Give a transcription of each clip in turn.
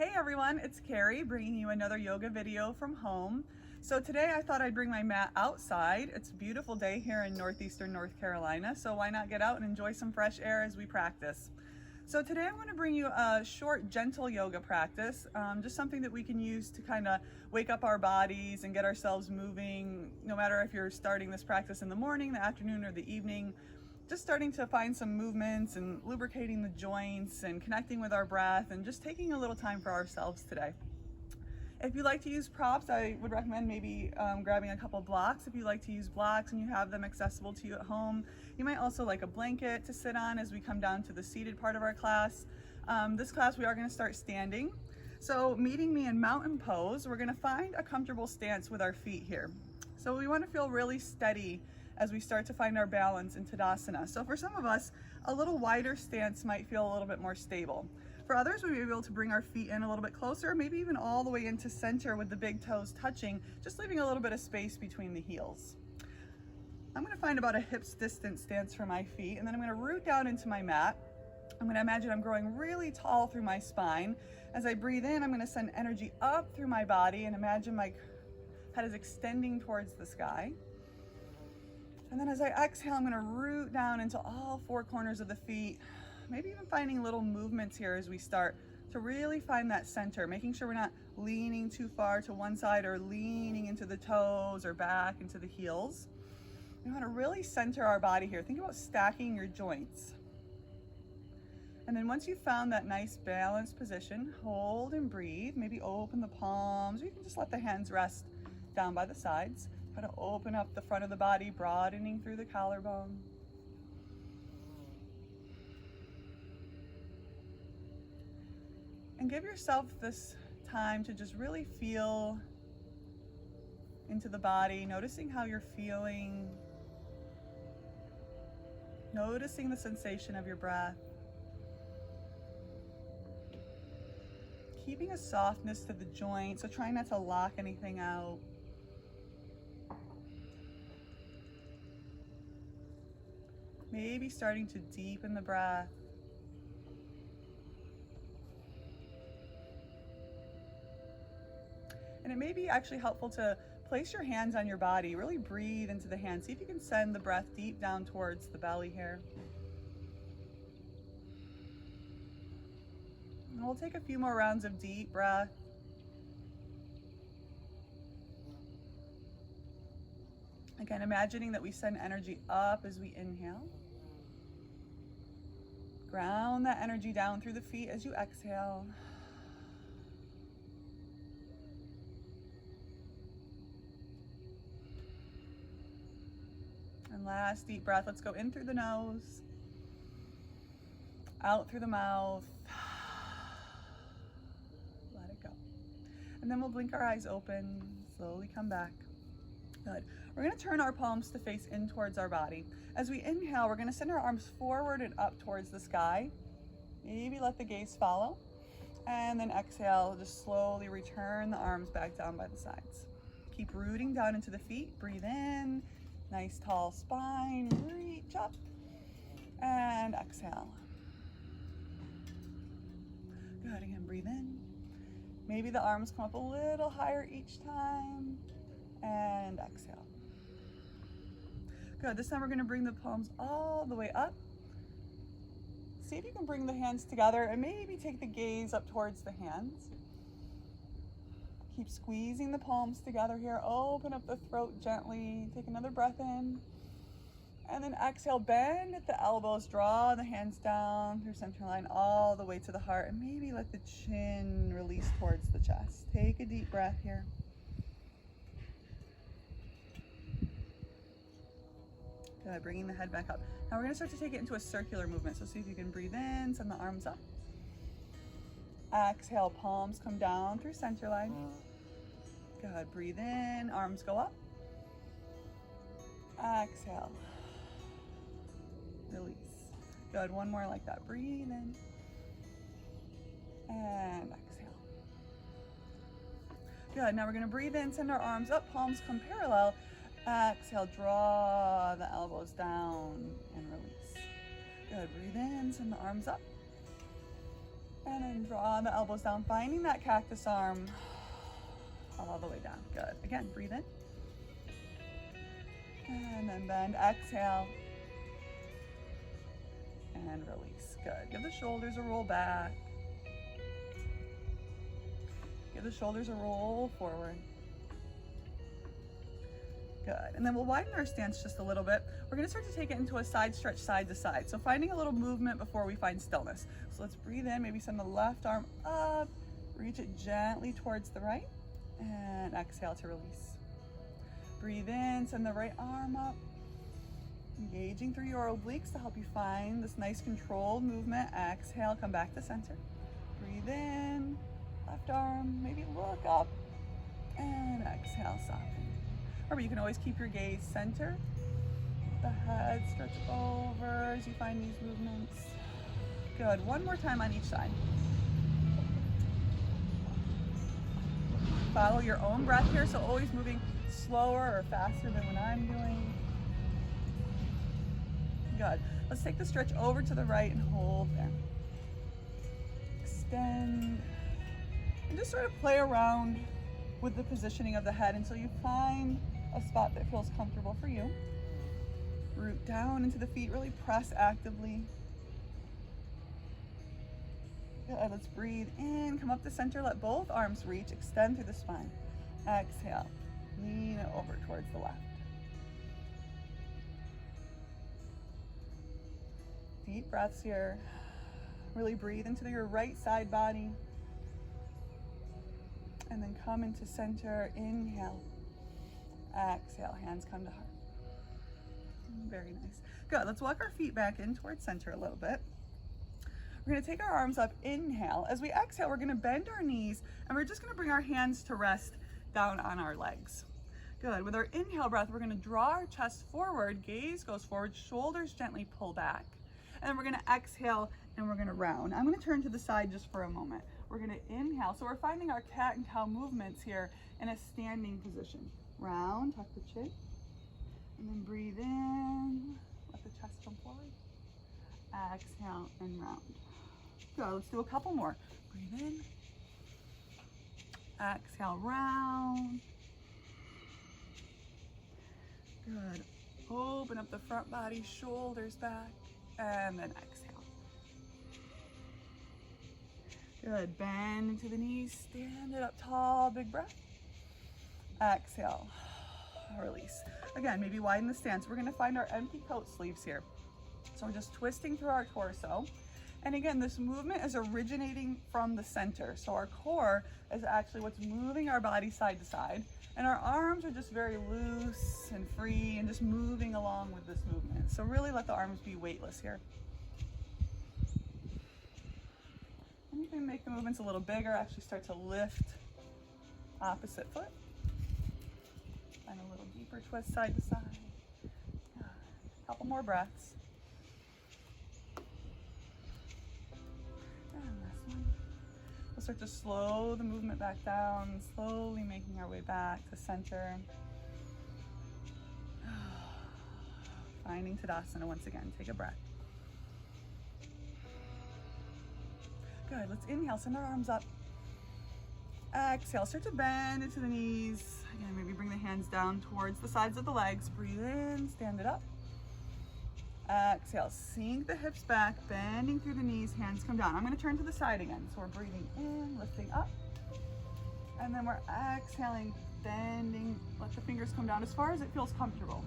Hey everyone, it's Carrie bringing you another yoga video from home. So today I thought I'd bring my mat outside. It's a beautiful day here in northeastern North Carolina, so why not get out and enjoy some fresh air as we practice. So today I'm going to bring you a short, gentle yoga practice, just something that we can use to kind of wake up our bodies and get ourselves moving, no matter if you're starting this practice in the morning, the afternoon, or the evening. Just starting to find some movements and lubricating the joints and connecting with our breath and just taking a little time for ourselves today. If you like to use props, I would recommend maybe grabbing a couple blocks. If you like to use blocks and you have them accessible to you at home, you might also like a blanket to sit on as we come down to the seated part of our class. This class we are going to start standing. So meeting me in mountain pose, we're going to find a comfortable stance with our feet here. So we want to feel really steady as we start to find our balance in Tadasana. So for some of us, a little wider stance might feel a little bit more stable. For others, we may be able to bring our feet in a little bit closer, maybe even all the way into center with the big toes touching, just leaving a little bit of space between the heels. I'm going to find about a hips distance stance for my feet, and then I'm going to root down into my mat. I'm going to imagine I'm growing really tall through my spine. As I breathe in, I'm going to send energy up through my body and imagine my head is extending towards the sky. And then as I exhale, I'm going to root down into all four corners of the feet, maybe even finding little movements here as we start to really find that center, making sure we're not leaning too far to one side or leaning into the toes or back into the heels. We want to really center our body here. Think about stacking your joints. And then once you've found that nice balanced position, hold and breathe. Maybe open the palms, or you can just let the hands rest down by the sides. Kind of open up the front of the body, broadening through the collarbone. And give yourself this time to just really feel into the body, noticing how you're feeling, noticing the sensation of your breath. Keeping a softness to the joint, so try not to lock anything out. Maybe starting to deepen the breath. And it may be actually helpful to place your hands on your body, really breathe into the hands. See if you can send the breath deep down towards the belly here. And we'll take a few more rounds of deep breath. Again, imagining that we send energy up as we inhale. Ground that energy down through the feet as you exhale. And last deep breath. Let's go in through the nose, out through the mouth. Let it go. And then we'll blink our eyes open, slowly come back. Good. We're going to turn our palms to face in towards our body. As we inhale, we're going to send our arms forward and up towards the sky. Maybe let the gaze follow. And then exhale, just slowly return the arms back down by the sides. Keep rooting down into the feet. Breathe in. Nice tall spine. Reach up. And exhale. Good. Again, breathe in. Maybe the arms come up a little higher each time. And exhale. Good. This time we're going to bring the palms all the way up. See if you can bring the hands together and maybe take the gaze up towards the hands. Keep squeezing the palms together here. Open up the throat gently. Take another breath in. And then exhale, bend at the elbows. Draw the hands down through center line all the way to the heart. And maybe let the chin release towards the chest. Take a deep breath here. Good, bringing the head back up. Now we're going to start to take it into a circular movement. So see if you can breathe in, send the arms up. Exhale, palms come down through center line. Good, breathe in, arms go up. Exhale. Release. Good, one more like that. Breathe in. And exhale. Good, now we're going to breathe in, send our arms up, palms come parallel. Exhale, draw the elbows down and release. Good, breathe in, send the arms up. And then draw the elbows down, finding that cactus arm all the way down. Good. Again, breathe in. And then bend, exhale. And release. Good. Give the shoulders a roll back. Give the shoulders a roll forward. Good. And then we'll widen our stance just a little bit. We're going to start to take it into a side stretch, side to side. So finding a little movement before we find stillness. So let's breathe in, maybe send the left arm up, reach it gently towards the right, and exhale to release. Breathe in, send the right arm up, engaging through your obliques to help you find this nice controlled movement. Exhale, come back to center. Breathe in, left arm, maybe look up, and exhale, soften. Or you can always keep your gaze center. The head stretch over as you find these movements. Good. One more time on each side. Follow your own breath here, so always moving slower or faster than what I'm doing. Good. Let's take the stretch over to the right and hold there. Extend. And just sort of play around with the positioning of the head until you find a spot that feels comfortable for you. Root down into the feet, really press actively. Good, let's breathe in, come up to center, let both arms reach, extend through the spine. Exhale, lean it over towards the left. Deep breaths here. Really breathe into your right side body. And then come into center, inhale. Exhale, hands come to heart. Very nice. Good, let's walk our feet back in towards center a little bit. We're gonna take our arms up, inhale. As we exhale, we're gonna bend our knees and we're just gonna bring our hands to rest down on our legs. Good, with our inhale breath, we're gonna draw our chest forward, gaze goes forward, shoulders gently pull back. And then we're gonna exhale and we're gonna round. I'm gonna turn to the side just for a moment. We're gonna inhale. So we're finding our cat and cow movements here in a standing position. Round, tuck the chin, and then breathe in, let the chest come forward. Exhale and round. Good, let's do a couple more. Breathe in, exhale, round. Good, open up the front body, shoulders back, and then exhale. Good, bend into the knees, stand it up tall, big breath. Exhale, release. Again, maybe widen the stance. We're gonna find our empty coat sleeves here. So we're just twisting through our torso. And again, this movement is originating from the center. So our core is actually what's moving our body side to side. And our arms are just very loose and free and just moving along with this movement. So really let the arms be weightless here. And you can make the movements a little bigger, actually start to lift opposite foot. And a little deeper twist side to side. A couple more breaths. And last one. We'll start to slow the movement back down, slowly making our way back to center. Finding Tadasana once again. Take a breath. Good. Let's inhale, send our arms up. Exhale, start to bend into the knees. Again, maybe bring the hands down towards the sides of the legs. Breathe in, stand it up. Exhale, sink the hips back, bending through the knees, hands come down. I'm gonna turn to the side again. So we're breathing in, lifting up. And then we're exhaling, bending, let the fingers come down as far as it feels comfortable.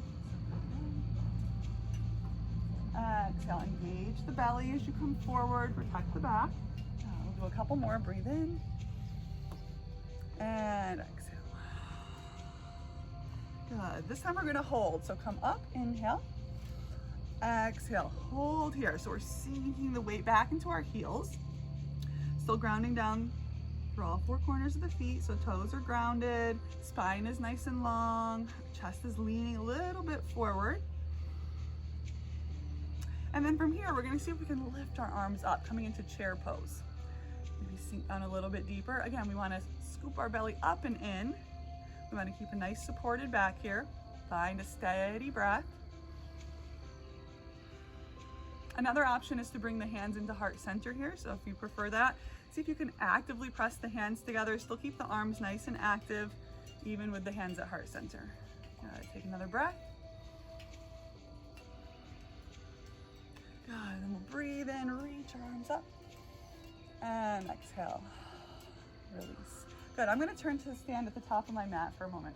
Exhale, engage the belly as you come forward, protect the back. We'll do a couple more, breathe in. And exhale. Good. This time we're going to hold. So come up, inhale. Exhale, hold here. So we're sinking the weight back into our heels. Still grounding down through all four corners of the feet. So toes are grounded, spine is nice and long, chest is leaning a little bit forward. And then from here, we're going to see if we can lift our arms up, coming into chair pose. Maybe sink down a little bit deeper. Again, we want to scoop our belly up and in. We want to keep a nice supported back here. Find a steady breath. Another option is to bring the hands into heart center here. So if you prefer that, see if you can actively press the hands together. Still keep the arms nice and active, even with the hands at heart center. Take another breath. Good, and then we'll breathe in, reach our arms up, and exhale, release. Good, I'm gonna turn to stand at the top of my mat for a moment.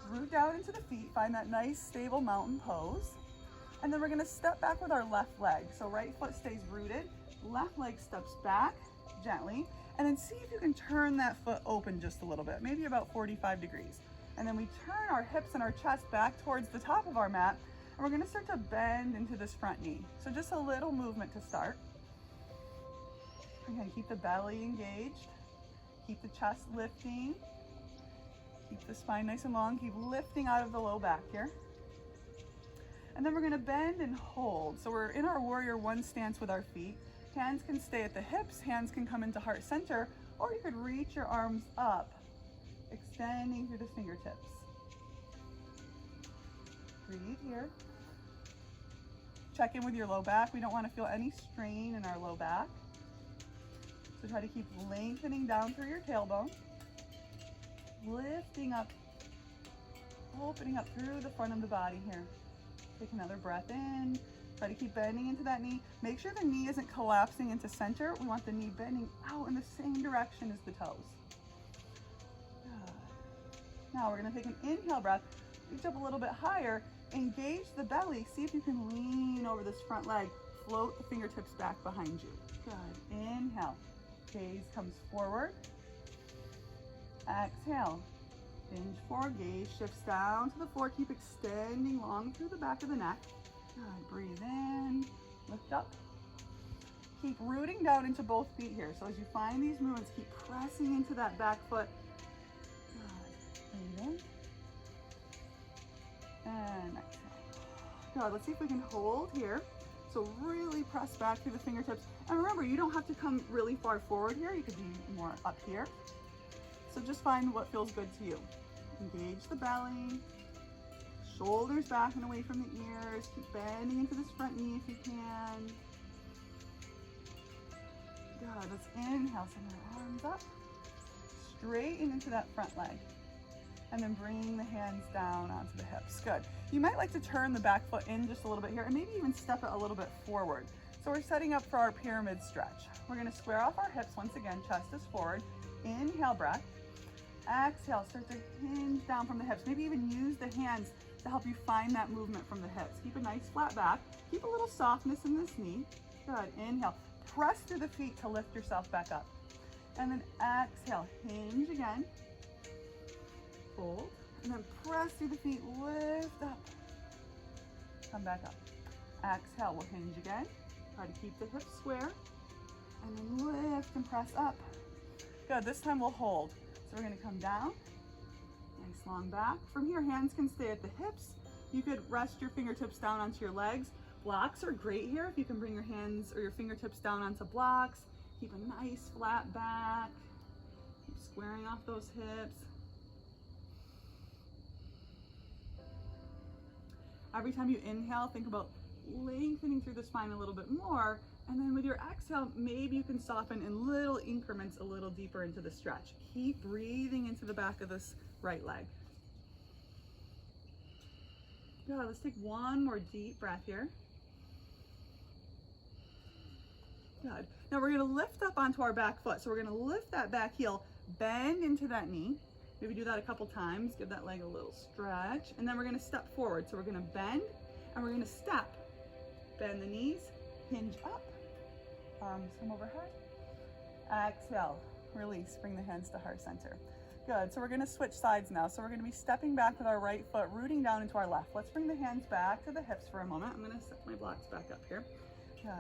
Root down into the feet, find that nice stable mountain pose. And then we're gonna step back with our left leg. So right foot stays rooted, left leg steps back gently, and then see if you can turn that foot open just a little bit, maybe about 45 degrees. And then we turn our hips and our chest back towards the top of our mat, and we're gonna start to bend into this front knee. So just a little movement to start. Again, keep the belly engaged, keep the chest lifting, keep the spine nice and long, keep lifting out of the low back here. And then we're gonna bend and hold. So we're in our warrior one stance with our feet. Hands can stay at the hips, hands can come into heart center, or you could reach your arms up, extending through the fingertips. Breathe here. Check in with your low back. We don't want to feel any strain in our low back. So try to keep lengthening down through your tailbone. Lifting up, opening up through the front of the body here. Take another breath in. Try to keep bending into that knee. Make sure the knee isn't collapsing into center. We want the knee bending out in the same direction as the toes. Good. Now we're gonna take an inhale breath. Reach up a little bit higher. Engage the belly. See if you can lean over this front leg. Float the fingertips back behind you. Good. Inhale. Gaze comes forward. Exhale. Hinge forward. Gaze shifts down to the floor. Keep extending long through the back of the neck. Good. Breathe in. Lift up. Keep rooting down into both feet here. So as you find these movements, keep pressing into that back foot. Good. Breathe in. And exhale. Good. Let's see if we can hold here. So really press back through the fingertips. And remember, you don't have to come really far forward here. You could be more up here. So just find what feels good to you. Engage the belly. Shoulders back and away from the ears. Keep bending into this front knee if you can. Good. Let's inhale. Send our arms up. Straighten into that front leg. And then bring the hands down onto the hips. Good. You might like to turn the back foot in just a little bit here and maybe even step it a little bit forward. So we're setting up for our pyramid stretch. We're gonna square off our hips once again, chest is forward. Inhale, breath. Exhale, start to hinge down from the hips. Maybe even use the hands to help you find that movement from the hips. Keep a nice flat back. Keep a little softness in this knee. Good. Inhale. Press through the feet to lift yourself back up. And then exhale, hinge again. Hold. And then press through the feet, lift up. Come back up. Exhale, we'll hinge again. Try to keep the hips square. And then lift and press up. Good, this time we'll hold. So we're gonna come down. Nice long back. From here, hands can stay at the hips. You could rest your fingertips down onto your legs. Blocks are great here if you can bring your hands or your fingertips down onto blocks. Keep a nice flat back. Keep squaring off those hips. Every time you inhale, think about lengthening through the spine a little bit more. And then with your exhale, maybe you can soften in little increments a little deeper into the stretch. Keep breathing into the back of this right leg. Good, let's take one more deep breath here. Good. Now we're gonna lift up onto our back foot. So we're gonna lift that back heel, bend into that knee. Maybe do that a couple times, give that leg a little stretch. And then we're gonna step forward. So we're gonna bend and we're gonna step. Bend the knees, hinge up, arms come overhead. Exhale, release, bring the hands to heart center. Good, so we're gonna switch sides now. So we're gonna be stepping back with our right foot, rooting down into our left. Let's bring the hands back to the hips for a moment. I'm gonna set my blocks back up here. Good,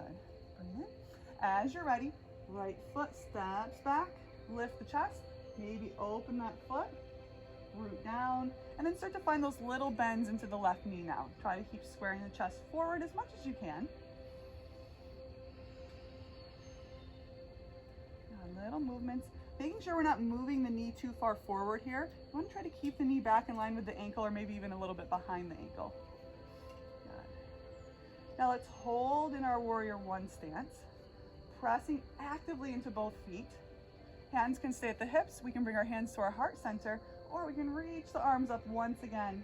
bring it. As you're ready, right foot steps back, lift the chest, maybe open that foot, root down, and then start to find those little bends into the left knee now. Try to keep squaring the chest forward as much as you can. Little movements, making sure we're not moving the knee too far forward here. You want to try to keep the knee back in line with the ankle or maybe even a little bit behind the ankle. Good. Now let's hold in our warrior one stance, pressing actively into both feet. Hands can stay at the hips. We can bring our hands to our heart center, or we can reach the arms up once again,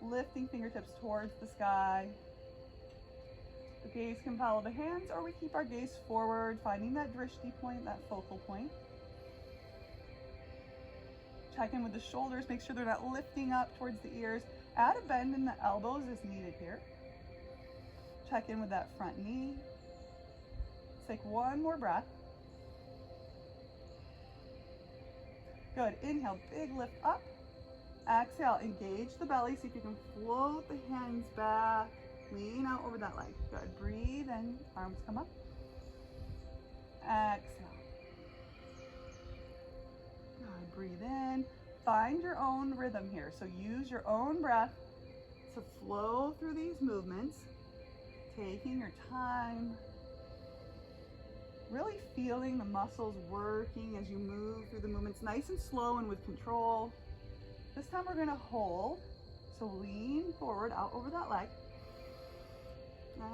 lifting fingertips towards the sky. The gaze can follow the hands, or we keep our gaze forward, finding that drishti point, that focal point. Check in with the shoulders, make sure they're not lifting up towards the ears. Add a bend in the elbows as needed here. Check in with that front knee. Let's take one more breath. Good, inhale, big lift up. Exhale, engage the belly, see if you can float the hands back. Lean out over that leg. Good, breathe in, arms come up. Exhale. Good, breathe in. Find your own rhythm here. So use your own breath to flow through these movements, taking your time, really feeling the muscles working as you move through the movements, nice and slow and with control. This time we're gonna hold. So lean forward out over that leg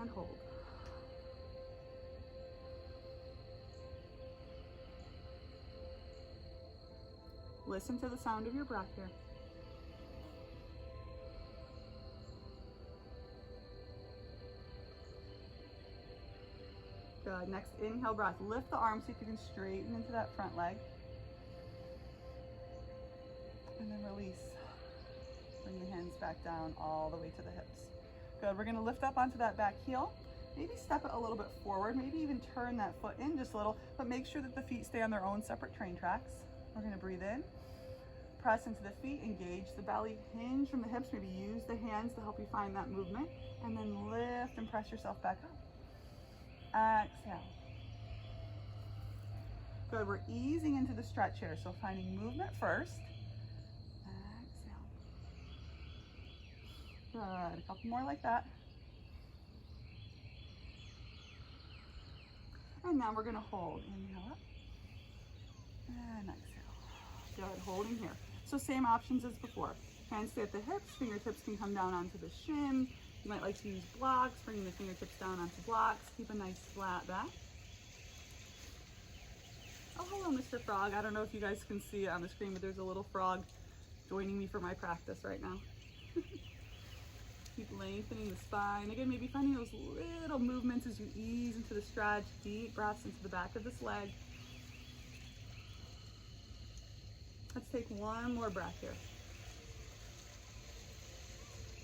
and hold. Listen to the sound of your breath here. Good. Next inhale breath. Lift the arms so you can straighten into that front leg. And then release. Bring the hands back down all the way to the hips. Good. We're going to lift up onto that back heel. Maybe step it a little bit forward. Maybe even turn that foot in just a little, but make sure that the feet stay on their own separate train tracks. We're going to breathe in. Press into the feet, engage the belly, hinge from the hips, maybe use the hands to help you find that movement, and then lift and press yourself back up. Exhale. Good, we're easing into the stretch here, so finding movement first. Exhale. Good, a couple more like that. And now we're gonna hold, inhale up, and exhale. Good, holding here. So same options as before. Hands stay at the hips, fingertips can come down onto the shin. You might like to use blocks, bringing the fingertips down onto blocks. Keep a nice flat back. Oh, hello, Mr. Frog. I don't know if you guys can see it on the screen, but there's a little frog joining me for my practice right now. Keep lengthening the spine. Again, maybe finding those little movements as you ease into the stretch. Deep breaths into the back of this leg. Let's take one more breath here.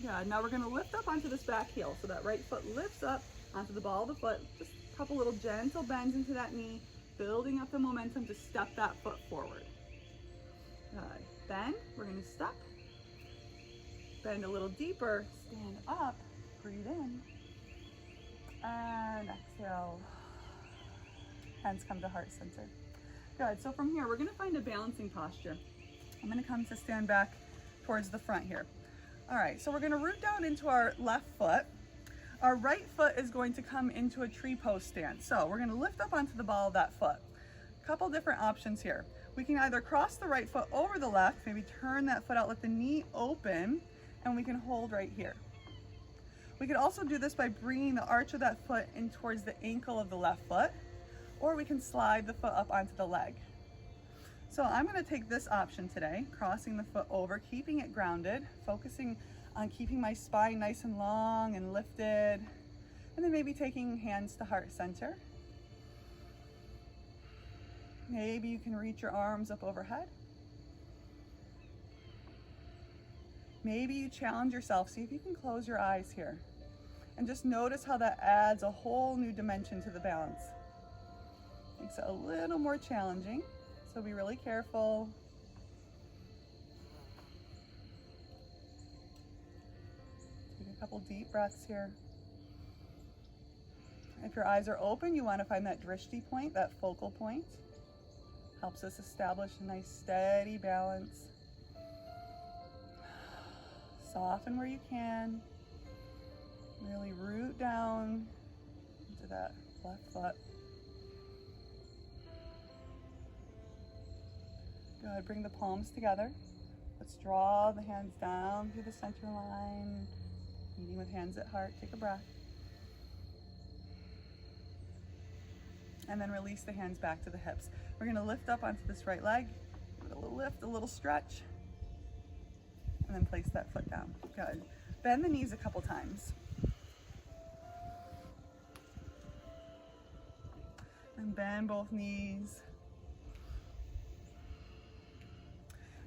Good. Now we're going to lift up onto this back heel. So that right foot lifts up onto the ball of the foot. Just a couple little gentle bends into that knee, building up the momentum to step that foot forward. Good. Bend. We're going to step. Bend a little deeper. Stand up. Breathe in. And exhale. Hands come to heart center. Good, so from here, we're gonna find a balancing posture. I'm gonna come to stand back towards the front here. All right, so we're gonna root down into our left foot. Our right foot is going to come into a tree pose stance. So we're gonna lift up onto the ball of that foot. A couple different options here. We can either cross the right foot over the left, maybe turn that foot out, let the knee open, and we can hold right here. We could also do this by bringing the arch of that foot in towards the ankle of the left foot, or we can slide the foot up onto the leg. So I'm going to take this option today, crossing the foot over, keeping it grounded, focusing on keeping my spine nice and long and lifted, and then maybe taking hands to heart center. Maybe you can reach your arms up overhead. Maybe you challenge yourself, see if you can close your eyes here. And just notice how that adds a whole new dimension to the balance. Makes it a little more challenging, so be really careful. Take a couple deep breaths here. If your eyes are open, you want to find that drishti point, that focal point. Helps us establish a nice steady balance. Soften where you can. Really root down into that left foot. Good, bring the palms together. Let's draw the hands down through the center line. Meeting with hands at heart, take a breath. And then release the hands back to the hips. We're gonna lift up onto this right leg, a little lift, a little stretch, and then place that foot down. Good. Bend the knees a couple times. And bend both knees.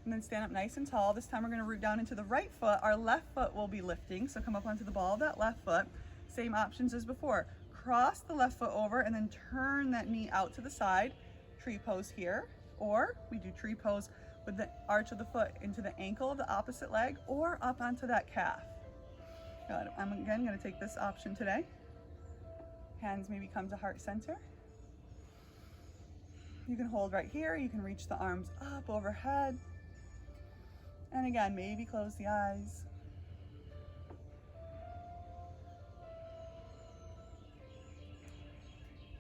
And then stand up nice and tall. This time we're gonna root down into the right foot. Our left foot will be lifting, so come up onto the ball of that left foot. Same options as before. Cross the left foot over and then turn that knee out to the side. Tree pose here, or we do tree pose with the arch of the foot into the ankle of the opposite leg or up onto that calf. Good. I'm again gonna take this option today. Hands maybe come to heart center. You can hold right here. You can reach the arms up overhead. And again, maybe close the eyes.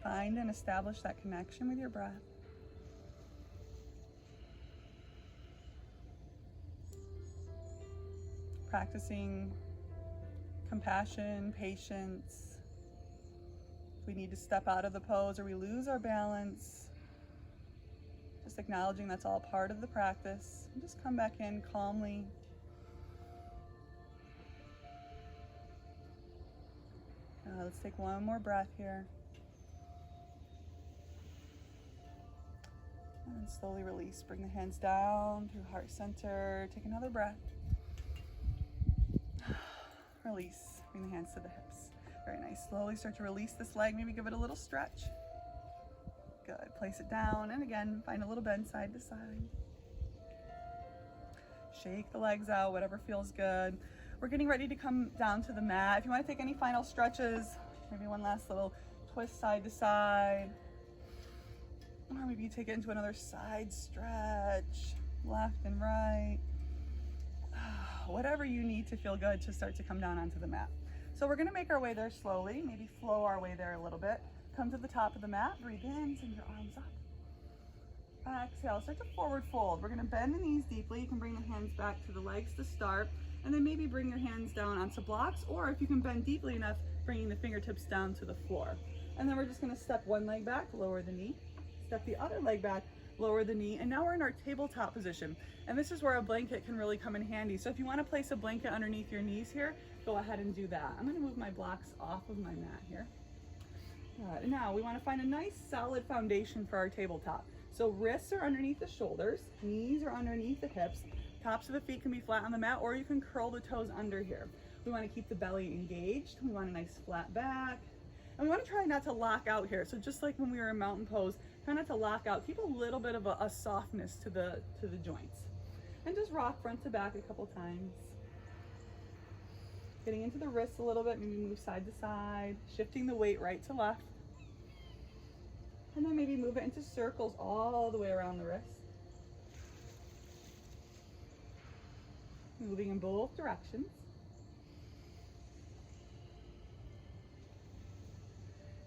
Find and establish that connection with your breath. Practicing compassion, patience. If we need to step out of the pose or we lose our balance, just acknowledging that's all part of the practice. And just come back in calmly. Let's take one more breath here. And slowly release. Bring the hands down through heart center. Take another breath. Release. Bring the hands to the hips. Very nice. Slowly start to release this leg. Maybe give it a little stretch. Good. Place it down. And again, find a little bend side to side. Shake the legs out, whatever feels good. We're getting ready to come down to the mat. If you want to take any final stretches, maybe one last little twist side to side. Or maybe you take it into another side stretch, left and right. Whatever you need to feel good to start to come down onto the mat. So we're gonna make our way there slowly, maybe flow our way there a little bit. Come to the top of the mat, breathe in, send your arms up. Exhale, start to forward fold. We're gonna bend the knees deeply. You can bring the hands back to the legs to start, and then maybe bring your hands down onto blocks, or if you can bend deeply enough, bringing the fingertips down to the floor. And then we're just gonna step one leg back, lower the knee. Step the other leg back, lower the knee, and now we're in our tabletop position. And this is where a blanket can really come in handy. So if you want to place a blanket underneath your knees here, go ahead and do that. I'm going to move my blocks off of my mat here. Good. Now we want to find a nice solid foundation for our tabletop. So wrists are underneath the shoulders, knees are underneath the hips, tops of the feet can be flat on the mat, or you can curl the toes under here. We want to keep the belly engaged. We want a nice flat back. And we want to try not to lock out here. So just like when we were in mountain pose, try not to lock out. Keep a little bit of a softness to the joints. And just rock front to back a couple times. Getting into the wrists a little bit, maybe move side to side, shifting the weight right to left. And then maybe move it into circles all the way around the wrist. Moving in both directions.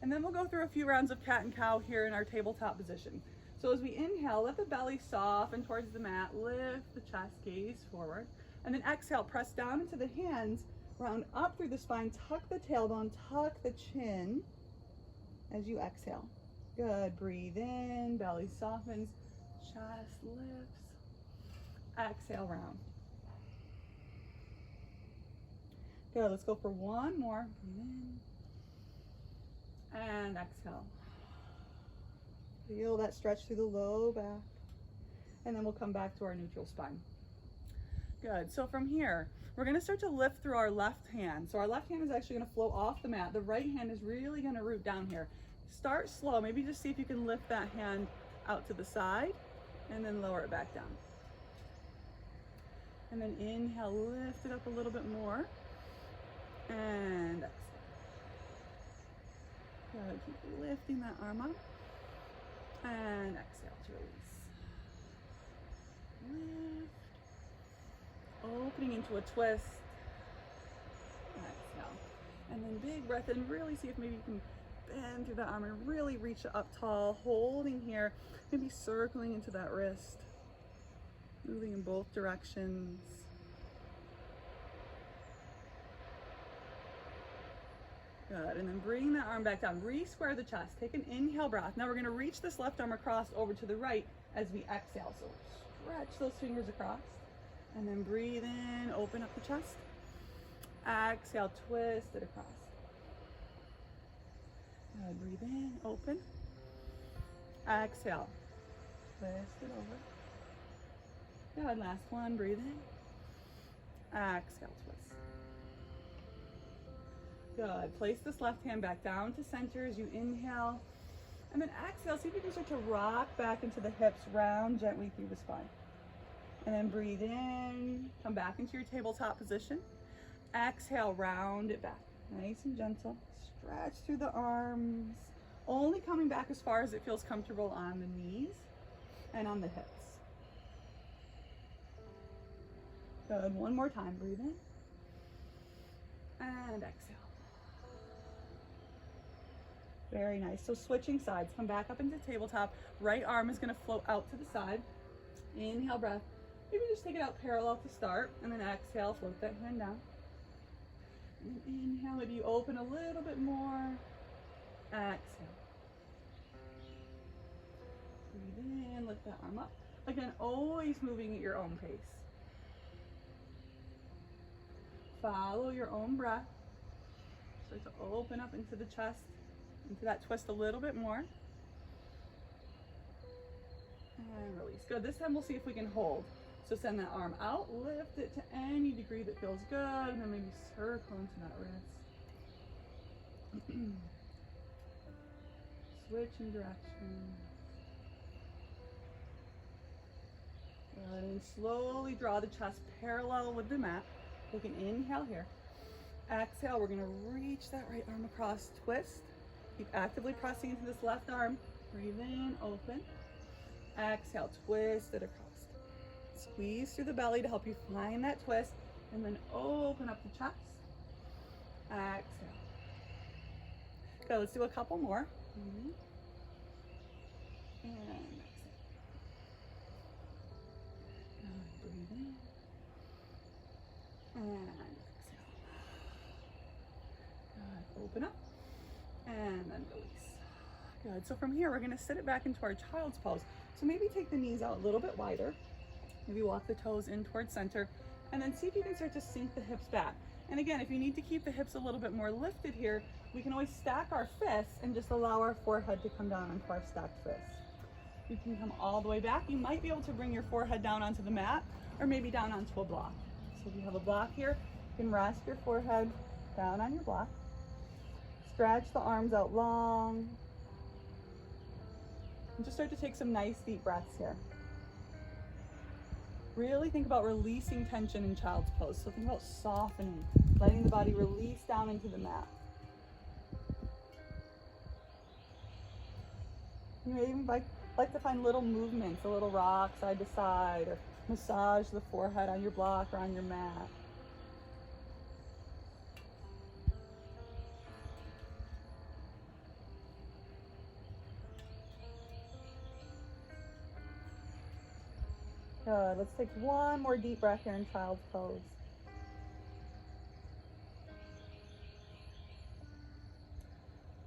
And then we'll go through a few rounds of cat and cow here in our tabletop position. So as we inhale, let the belly soften towards the mat, lift the chest, gaze forward. And then exhale, press down into the hands, round up through the spine, tuck the tailbone, tuck the chin as you exhale. Good, breathe in, belly softens, chest lifts. Exhale, round. Good, let's go for one more. Breathe in. And exhale. Feel that stretch through the low back. And then we'll come back to our neutral spine. Good, so from here, we're gonna start to lift through our left hand. So our left hand is actually gonna flow off the mat. The right hand is really gonna root down here. Start slow, maybe just see if you can lift that hand out to the side and then lower it back down. And then inhale, lift it up a little bit more. And exhale. Good, keep lifting that arm up. And exhale to release. Lift. Opening into a twist. Exhale. And then big breath in. Really see if maybe you can bend through that arm and really reach it up tall. Holding here. Maybe circling into that wrist. Moving in both directions. Good, and then bring that arm back down. Re-square the chest. Take an inhale breath. Now we're gonna reach this left arm across over to the right as we exhale. So stretch those fingers across. And then breathe in, open up the chest. Exhale, twist it across. Good, breathe in, open. Exhale, twist it over. Good, last one, breathe in. Exhale, twist. Good, place this left hand back down to center as you inhale. And then exhale, see if you can start to rock back into the hips, round gently through the spine. And then breathe in, come back into your tabletop position. Exhale, round it back, nice and gentle. Stretch through the arms, only coming back as far as it feels comfortable on the knees and on the hips. Good, one more time, breathe in. And exhale. Very nice. So switching sides, come back up into tabletop. Right arm is gonna float out to the side. Inhale, breath. Maybe just take it out parallel to start, and then exhale, float that hand down. And then inhale, maybe you open a little bit more. Exhale. Breathe in, lift that arm up. Again, always moving at your own pace. Follow your own breath. Start to open up into the chest, into that twist a little bit more. And release. Good. This time we'll see if we can hold. So send that arm out, lift it to any degree that feels good, and then maybe circle into that wrist. Switching direction. Good. And slowly draw the chest parallel with the mat. Take an inhale here. Exhale, we're going to reach that right arm across, twist. Keep actively pressing into this left arm. Breathe in, open. Exhale, twist it across. Squeeze through the belly to help you find that twist, and then open up the chest. Exhale. Good, let's do a couple more. And exhale. Breathe in. And exhale. Good, open up. And then release. Good, so from here, we're gonna sit it back into our child's pose. So maybe take the knees out a little bit wider. Maybe walk the toes in towards center, and then see if you can start to sink the hips back. And again, if you need to keep the hips a little bit more lifted here, we can always stack our fists and just allow our forehead to come down onto our stacked fists. You can come all the way back. You might be able to bring your forehead down onto the mat, or maybe down onto a block. So if you have a block here, you can rest your forehead down on your block. Stretch the arms out long. And just start to take some nice deep breaths here. Really think about releasing tension in child's pose. So think about softening, letting the body release down into the mat. You may even like to find little movements, a little rock side to side, or massage the forehead on your block or on your mat. Good. Let's take one more deep breath here in child's pose.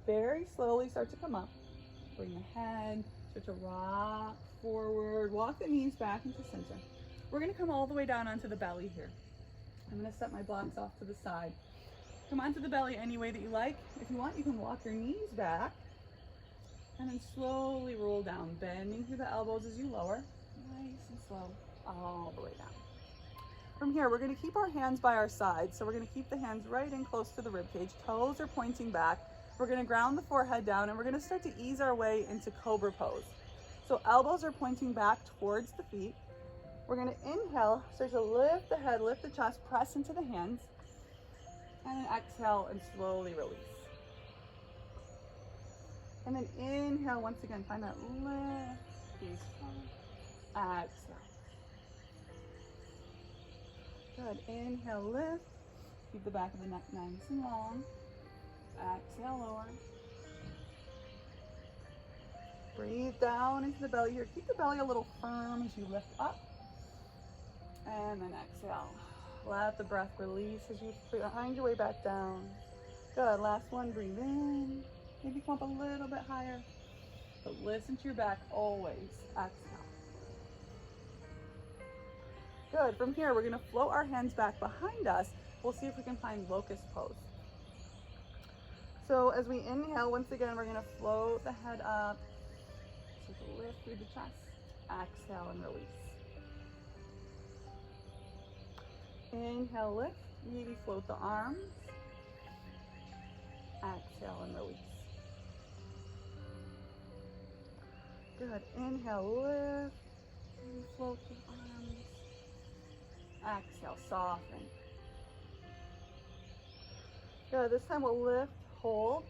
Very slowly start to come up. Bring the head, start to rock forward, walk the knees back into center. We're gonna come all the way down onto the belly here. I'm gonna set my blocks off to the side. Come onto the belly any way that you like. If you want, you can walk your knees back and then slowly roll down, bending through the elbows as you lower. Nice and slow, all the way down. From here, we're gonna keep our hands by our sides. So we're gonna keep the hands right in close to the rib cage. Toes are pointing back. We're gonna ground the forehead down, and we're gonna start to ease our way into Cobra Pose. So elbows are pointing back towards the feet. We're gonna inhale, start to lift the head, lift the chest, press into the hands, and then exhale and slowly release. And then inhale, once again, find that lift, peaceful. Exhale. Good. Inhale, lift. Keep the back of the neck nice and long. Exhale, lower. Breathe down into the belly here. Keep the belly a little firm as you lift up. And then exhale. Let the breath release as you find your way back down. Good, last one, breathe in. Maybe come up a little bit higher. But listen to your back always. Exhale. Good, from here, we're gonna float our hands back behind us. We'll see if we can find Locust Pose. So as we inhale, once again, we're gonna float the head up. Take a lift through the chest. Exhale and release. Inhale, lift. Maybe float the arms. Exhale and release. Good. Inhale, lift. Maybe float the arms. Exhale, soften. Good. This time we'll lift, hold,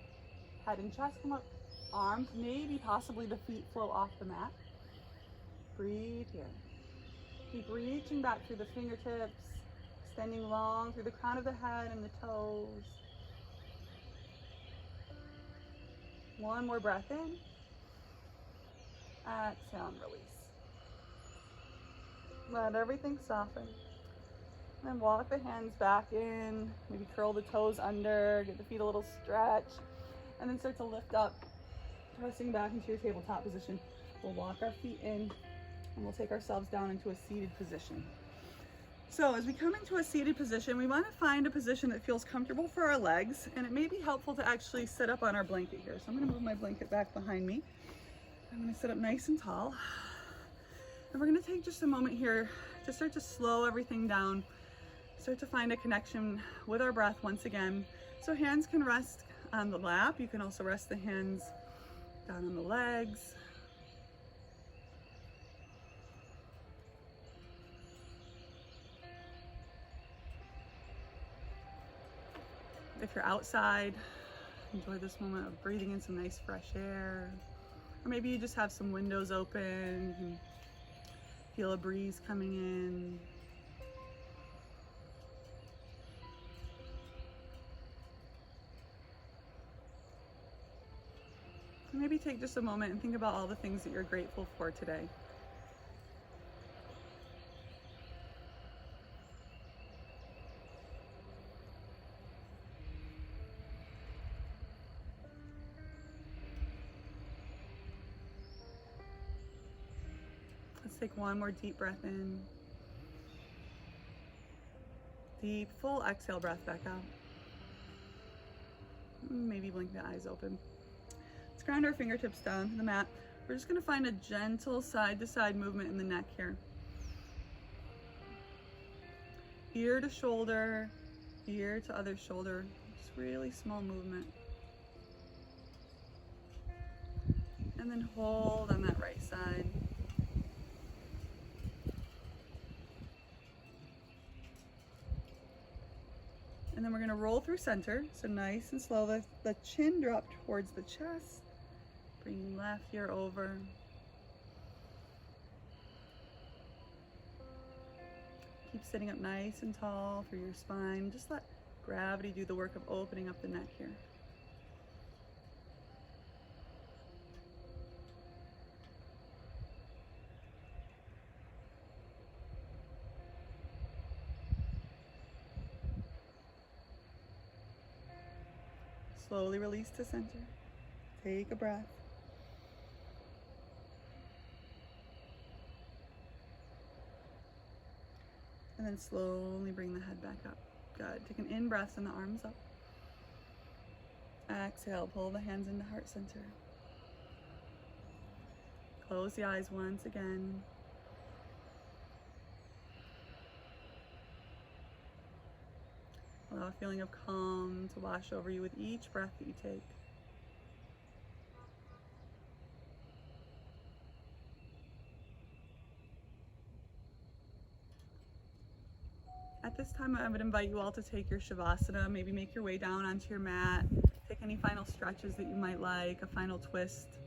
head and chest come up, arms, maybe possibly the feet float off the mat. Breathe here. Keep reaching back through the fingertips, extending long through the crown of the head and the toes. One more breath in. Exhale and release. Let everything soften. Then walk the hands back in, maybe curl the toes under, get the feet a little stretch, and then start to lift up, pressing back into your tabletop position. We'll walk our feet in and we'll take ourselves down into a seated position. So as we come into a seated position, we want to find a position that feels comfortable for our legs, and it may be helpful to actually sit up on our blanket here. So I'm going to move my blanket back behind me. I'm going to sit up nice and tall. And we're going to take just a moment here to start to slow everything down, start to find a connection with our breath once again. So hands can rest on the lap. You can also rest the hands down on the legs. If you're outside, enjoy this moment of breathing in some nice fresh air. Or maybe you just have some windows open, you can feel a breeze coming in. And maybe take just a moment and think about all the things that you're grateful for today. Let's take one more deep breath in. Deep, full exhale breath back out. Maybe blink the eyes open. Let's ground our fingertips down to the mat. We're just going to find a gentle side-to-side movement in the neck here. Ear to shoulder, ear to other shoulder. Just really small movement. And then hold on that right side. And then we're going to roll through center. So nice and slow. Let the chin drop towards the chest. Bring left ear over. Keep sitting up nice and tall for your spine. Just let gravity do the work of opening up the neck here. Slowly release to center. Take a breath. And then slowly bring the head back up. Good. Take an in-breath, send the arms up. Exhale, pull the hands into heart center. Close the eyes once again. Allow a feeling of calm to wash over you with each breath that you take. At this time, I would invite you all to take your Shavasana, maybe make your way down onto your mat, take any final stretches that you might like, a final twist,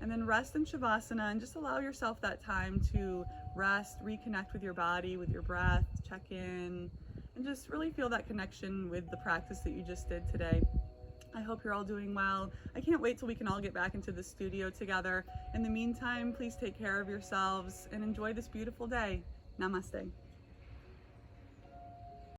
and then rest in Shavasana and just allow yourself that time to rest, reconnect with your body, with your breath, check in, and just really feel that connection with the practice that you just did today. I hope you're all doing well. I can't wait till we can all get back into the studio together. In the meantime, please take care of yourselves and enjoy this beautiful day. Namaste.